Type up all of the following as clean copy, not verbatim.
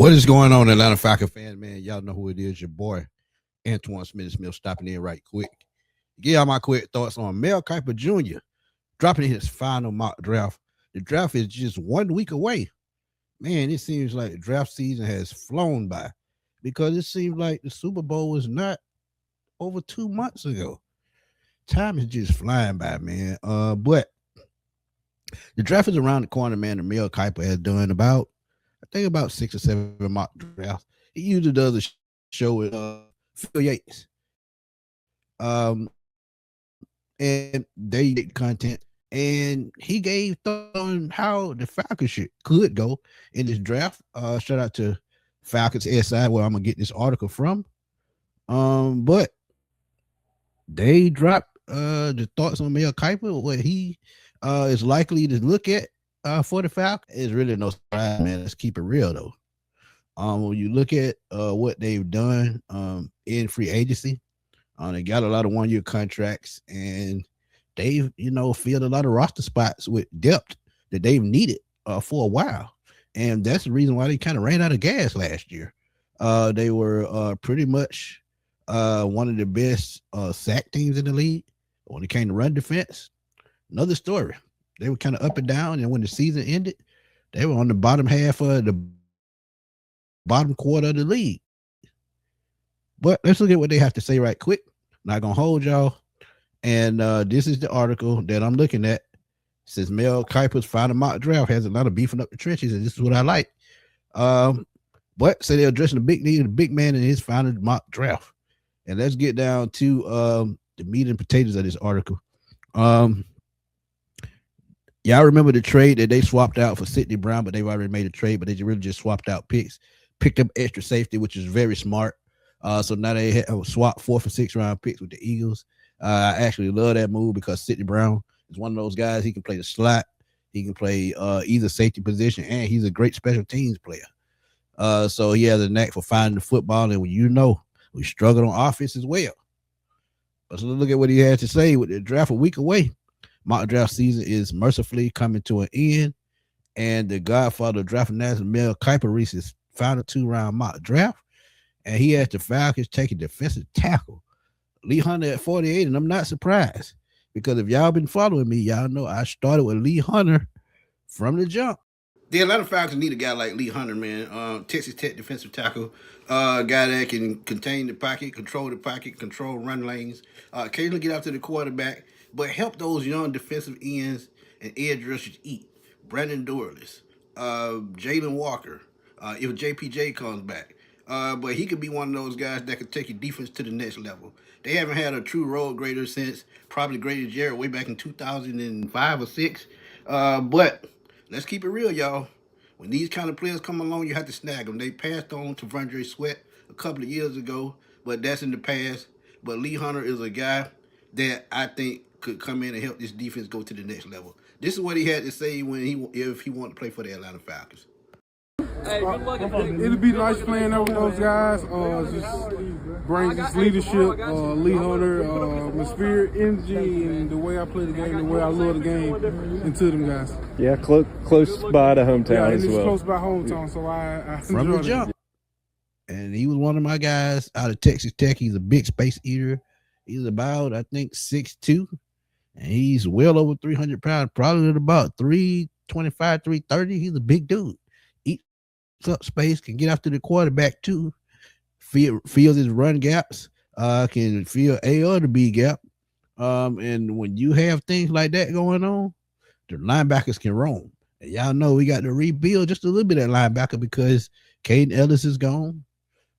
What is going on, Atlanta Falcon fans, man? Y'all know who it is. Your boy, Antoine Smith stopping in right quick. Give y'all my quick thoughts on Mel Kiper Jr. dropping his final mock draft. The draft is just 1 week away. Man, it seems like the draft season has flown by because it seems like the Super Bowl was not over 2 months ago. Time is just flying by, man. But the draft is around the corner, man. And Mel Kiper has done about 6 or 7 mock drafts. He usually does a show with Phil Yates. And they did content. And he gave thoughts on how the Falcons could go in this draft. Shout out to Falcons SI, where I'm gonna get this article from. But they dropped the thoughts on Mel Kiper, what he is likely to look at for the Falcons. Is really no surprise, man. Let's keep it real though. When you look at what they've done in free agency, they got a lot of 1-year contracts, and they've filled a lot of roster spots with depth that they've needed for a while, and that's the reason why they kind of ran out of gas last year. They were pretty much one of the best sack teams in the league when it came to run defense. Another story. They were kind of up and down, and when the season ended, they were on the bottom half of the bottom quarter of the league. But let's look at what they have to say right quick. Not gonna hold y'all. And this is the article that I'm looking at. It says Mel Kiper's final mock draft has a lot of beefing up the trenches, and this is what I like. But say they're addressing the big need of the big man in his final mock draft. And let's get down to the meat and potatoes of this article. Y'all remember the trade that they swapped out for Sidney Brown, but they've already made a trade, but they really just swapped out picks, picked up extra safety, which is very smart. So now they have swapped 4th and 6th round picks with the Eagles. I actually love that move because Sidney Brown is one of those guys. He can play the slot, he can play either safety position, and he's a great special teams player. So he has a knack for finding the football, and we struggled on offense as well. But so let's look at what he had to say with the draft a week away. Mock draft season is mercifully coming to an end, and the godfather of draft analysis, Mel Kiper, reached his final 2-round mock draft, and he has the Falcons taking defensive tackle Lee Hunter at 48, and I'm not surprised because if y'all been following me, y'all know I started with Lee Hunter from the jump. The Atlanta Falcons need a guy like Lee Hunter, man. Texas Tech defensive tackle, guy that can contain the pocket, control run lanes, occasionally get after the quarterback, but help those young defensive ends and edge rushers eat. Brandon Dorless, Jalen Walker, if JPJ comes back. But he could be one of those guys that could take your defense to the next level. They haven't had a true road grader since probably graded Jared way back in 2005 or 6. But let's keep it real, y'all. When these kind of players come along, you have to snag them. They passed on to Vondre Sweat a couple of years ago, but that's in the past. But Lee Hunter is a guy that I think could come in and help this defense go to the next level. This is what he had to say if he wanted to play for the Atlanta Falcons. It'll be nice playing over those guys. Just bring this leadership, Lee Hunter, my spirit, energy, and the way I play the game, the way I love the game, into them guys. Yeah, close by to hometown as well. Close by hometown, so I from the jump. And he was one of my guys out of Texas Tech. He's a big space eater. He's about, I think, 6'2", and he's well over 300 pounds, probably at about 325, 330. He's a big dude. Eats up space, can get after the quarterback too, feels his run gaps, can feel A or the B gap. And when you have things like that going on, the linebackers can roam. And y'all know we got to rebuild just a little bit of linebacker because Caden Ellis is gone.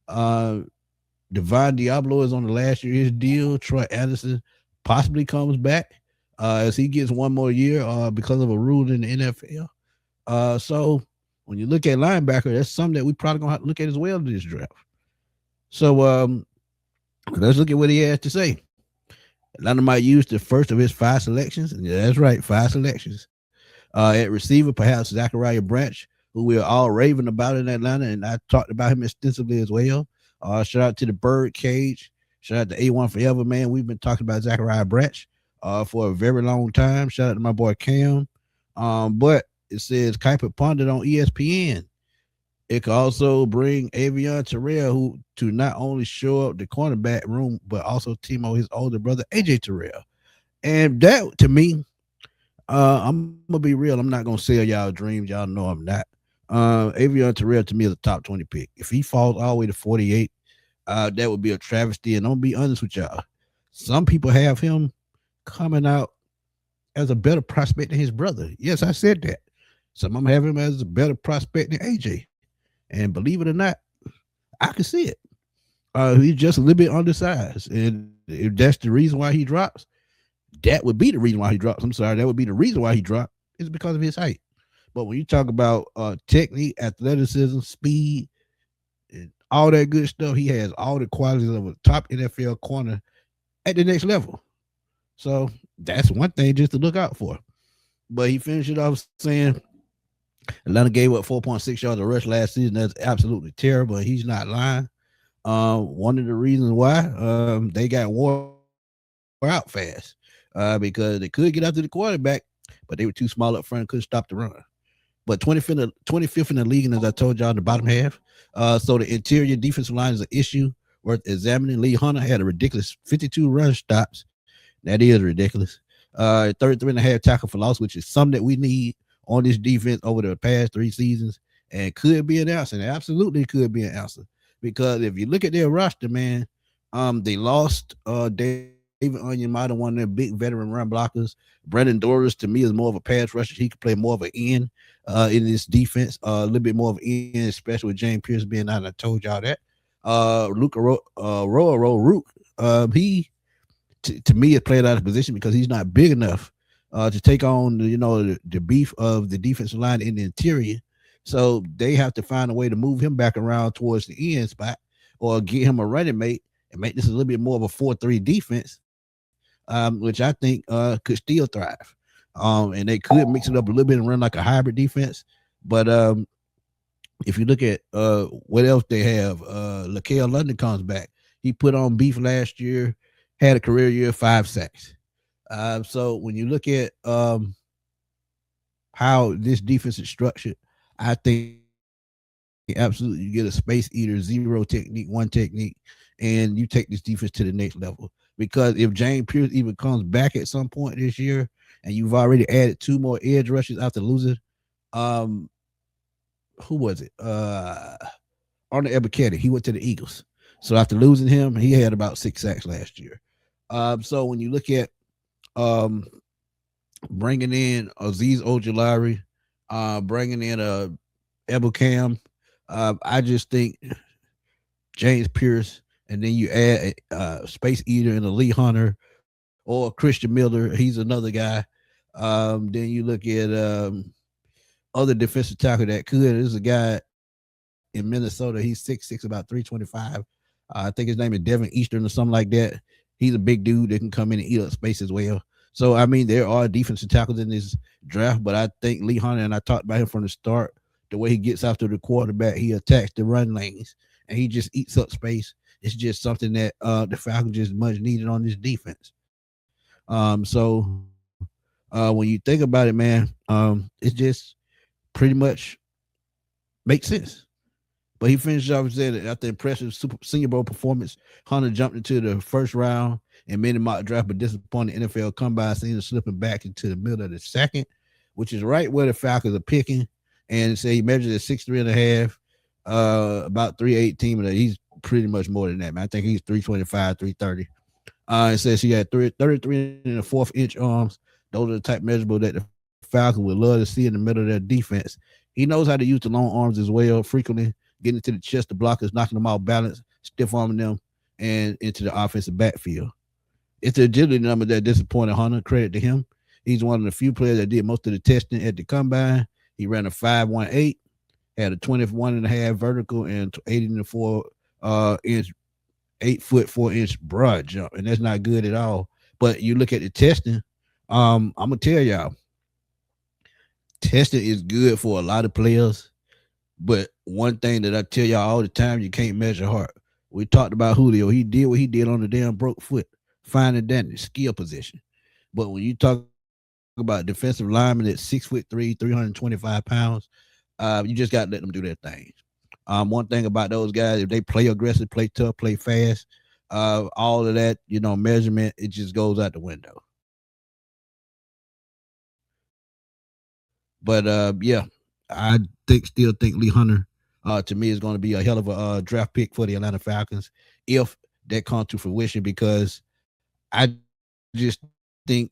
Devon Diablo is on the last year of his deal. Troy Anderson possibly comes back as he gets one more year because of a rule in the NFL. So when you look at linebacker, that's something that we probably gonna have to look at as well in this draft. So let's look at what he has to say. Atlanta might use the first of his 5 selections. And yeah, that's right, 5 selections. At receiver, perhaps Zachariah Branch, who we're all raving about in Atlanta, and I talked about him extensively as well. Shout out to the Bird Cage. Shout out to A1 Forever, man. We've been talking about Zachariah Branch for a very long time. Shout out to my boy Cam. But it says Kiper pondered on ESPN It could also bring Avion Terrell, who to not only show up the cornerback room, but also team up his older brother AJ Terrell. And that to me, I'm gonna be real. I'm not gonna sell y'all dreams. Y'all know I'm not. Avion Terrell to me is a top 20 pick. If he falls all the way to 48, that would be a travesty. And I'm gonna be honest with y'all. Some people have him coming out as a better prospect than his brother. Yes, I said that. Some of them have him as a better prospect than AJ. And believe it or not, I can see it. He's just a little bit undersized. And if that's the reason why he drops, that would be the reason why he drops. I'm sorry, that would be the reason why he dropped is because of his height. But when you talk about technique, athleticism, speed, and all that good stuff, he has all the qualities of a top NFL corner at the next level. So that's one thing just to look out for. But he finished it off saying Atlanta gave up 4.6 yards a rush last season. That's absolutely terrible. He's not lying. One of the reasons why they got wore out fast because they could get after the quarterback, but they were too small up front and couldn't stop the run. But 25th in the league, and as I told y'all in the bottom half. So the interior defensive line is an issue worth examining. Lee Hunter had a ridiculous 52 run stops. That is ridiculous. 33 and a half tackle for loss, which is something that we need on this defense over the past 3 seasons, and could be an answer. And absolutely could be an answer. Because if you look at their roster, man, they lost David Onyemata, one of their big veteran run blockers. Brandon Doris, to me, is more of a pass rusher. He could play more of an end in this defense, a little bit more of an end, especially with James Pierce being out. And I told y'all that. Luka Rook, he, to me, is played out of position because he's not big enough to take on, the beef of the defensive line in the interior. So they have to find a way to move him back around towards the end spot or get him a running mate and make this a little bit more of a 4-3 defense, which I think could still thrive. And they could mix it up a little bit and run like a hybrid defense. But if you look at what else they have, LaKale London comes back. He put on beef last year, had a career year, 5 sacks. So when you look at how this defense is structured, I think absolutely you get a space eater, 0 technique, 1 technique, and you take this defense to the next level. Because if James Pierce even comes back at some point this year, and you've already added 2 more edge rushes after losing, who was it? Arnold Ebiketie. He went to the Eagles. So after losing him, he had about 6 sacks last year. So when you look at bringing in Azeez Ojulari, bringing in Ebukam, I just think James Pierce, and then you add Space Eater and a Lee Hunter or Christian Miller. He's another guy. Then you look at other defensive tackle that could. There's a guy in Minnesota. He's 6'6", about 325. I think his name is Devin Eastern or something like that. He's a big dude that can come in and eat up space as well. So, I mean, there are defensive tackles in this draft, but I think Lee Hunter, and I talked about him from the start, the way he gets after the quarterback, he attacks the run lanes, and he just eats up space. It's just something that the Falcons just much needed on this defense. So when you think about it, man, it just pretty much makes sense. But he finished off and said that after impressive Senior Bowl performance, Hunter jumped into the first round and made a mock draft, but disappointed NFL combine, seeing him slipping back into the middle of the second, which is right where the Falcons are picking. And say he measured at 6'3" and a half, about 318, but he's pretty much more than that, man. I think he's 325, 330. It says he had 33 and a 1/4 inch arms. Those are the type measurable that the Falcons would love to see in the middle of their defense. He knows how to use the long arms as well, frequently getting into the chest of blockers, knocking them off balance, stiff arming them, and into the offensive backfield. It's the agility number that disappointed Hunter. Credit to him. He's one of the few players that did most of the testing at the combine. He ran a 5.18, had a 21 and a half vertical and 84 inch, 8'4" broad jump, and that's not good at all. But you look at the testing. I'm gonna tell y'all, testing is good for a lot of players. But one thing that I tell y'all all the time, you can't measure heart. We talked about Julio. He did what he did on the damn broke foot, finding that in the skill position. But when you talk about defensive linemen at 6'3", 325 pounds, you just got to let them do their thing. One thing about those guys, if they play aggressive, play tough, play fast, all of that, measurement, it just goes out the window. But yeah, I still think Lee Hunter, to me, is going to be a hell of a draft pick for the Atlanta Falcons if that comes to fruition, because I just think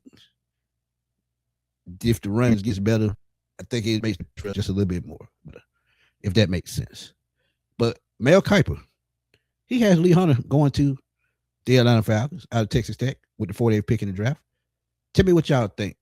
if the runs gets better, I think it makes the trust just a little bit more, if that makes sense. But Mel Kiper, he has Lee Hunter going to the Atlanta Falcons out of Texas Tech with the 48th pick in the draft. Tell me what y'all think.